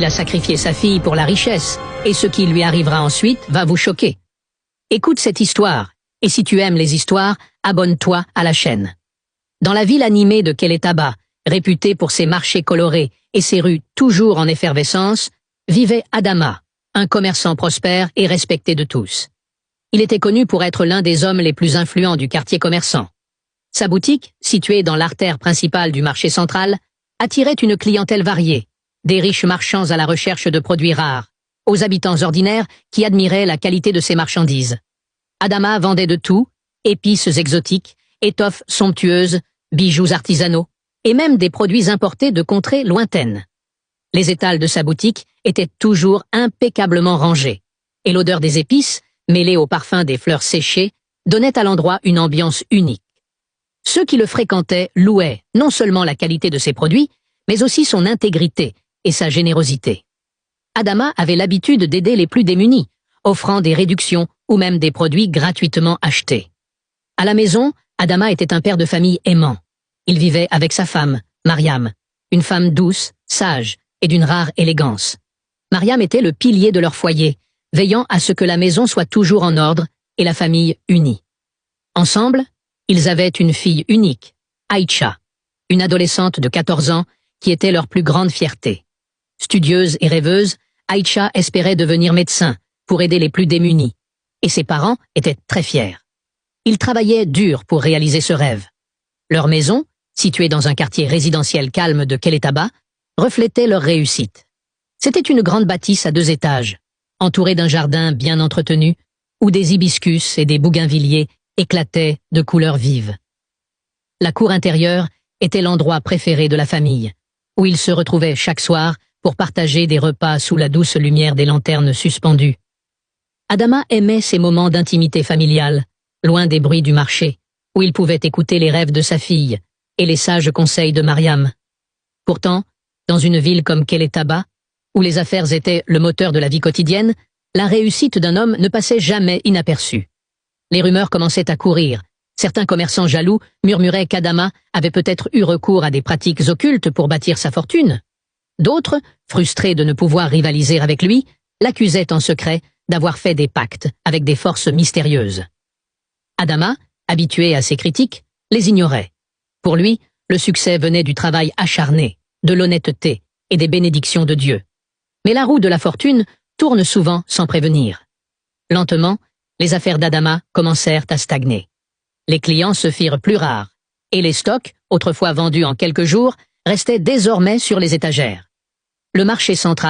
Il a sacrifié sa fille pour la richesse, et ce qui lui arrivera ensuite va vous choquer. Écoute cette histoire, et si tu aimes les histoires, abonne-toi à la chaîne. Dans la ville animée de Keletaba, réputée pour ses marchés colorés et ses rues toujours en effervescence, vivait Adama, un commerçant prospère et respecté de tous. Il était connu pour être l'un des hommes les plus influents du quartier commerçant. Sa boutique, située dans l'artère principale du marché central, attirait une clientèle variée, des riches marchands à la recherche de produits rares, aux habitants ordinaires qui admiraient la qualité de ses marchandises. Adama vendait de tout, épices exotiques, étoffes somptueuses, bijoux artisanaux, et même des produits importés de contrées lointaines. Les étals de sa boutique étaient toujours impeccablement rangés, et l'odeur des épices, mêlée au parfum des fleurs séchées, donnait à l'endroit une ambiance unique. Ceux qui le fréquentaient louaient non seulement la qualité de ses produits, mais aussi son intégrité et sa générosité. Adama avait l'habitude d'aider les plus démunis, offrant des réductions ou même des produits gratuitement achetés. À la maison, Adama était un père de famille aimant. Il vivait avec sa femme, Mariam, une femme douce, sage et d'une rare élégance. Mariam était le pilier de leur foyer, veillant à ce que la maison soit toujours en ordre et la famille unie. Ensemble, ils avaient une fille unique, Aïcha, une adolescente de 14 ans qui était leur plus grande fierté. Studieuse et rêveuse, Aïcha espérait devenir médecin pour aider les plus démunis, et ses parents étaient très fiers. Ils travaillaient dur pour réaliser ce rêve. Leur maison, située dans un quartier résidentiel calme de Keletaba, reflétait leur réussite. C'était une grande bâtisse à 2 étages, entourée d'un jardin bien entretenu, où des hibiscus et des bougainvilliers éclataient de couleurs vives. La cour intérieure était l'endroit préféré de la famille, où ils se retrouvaient chaque soir pour partager des repas sous la douce lumière des lanternes suspendues. Adama aimait ces moments d'intimité familiale, loin des bruits du marché, où il pouvait écouter les rêves de sa fille et les sages conseils de Mariam. Pourtant, dans une ville comme Keletaba, où les affaires étaient le moteur de la vie quotidienne, la réussite d'un homme ne passait jamais inaperçue. Les rumeurs commençaient à courir. Certains commerçants jaloux murmuraient qu'Adama avait peut-être eu recours à des pratiques occultes pour bâtir sa fortune. D'autres, frustrés de ne pouvoir rivaliser avec lui, l'accusaient en secret d'avoir fait des pactes avec des forces mystérieuses. Adama, habitué à ces critiques, les ignorait. Pour lui, le succès venait du travail acharné, de l'honnêteté et des bénédictions de Dieu. Mais la roue de la fortune tourne souvent sans prévenir. Lentement, les affaires d'Adama commencèrent à stagner. Les clients se firent plus rares, et les stocks, autrefois vendus en quelques jours, restaient désormais sur les étagères. Le marché central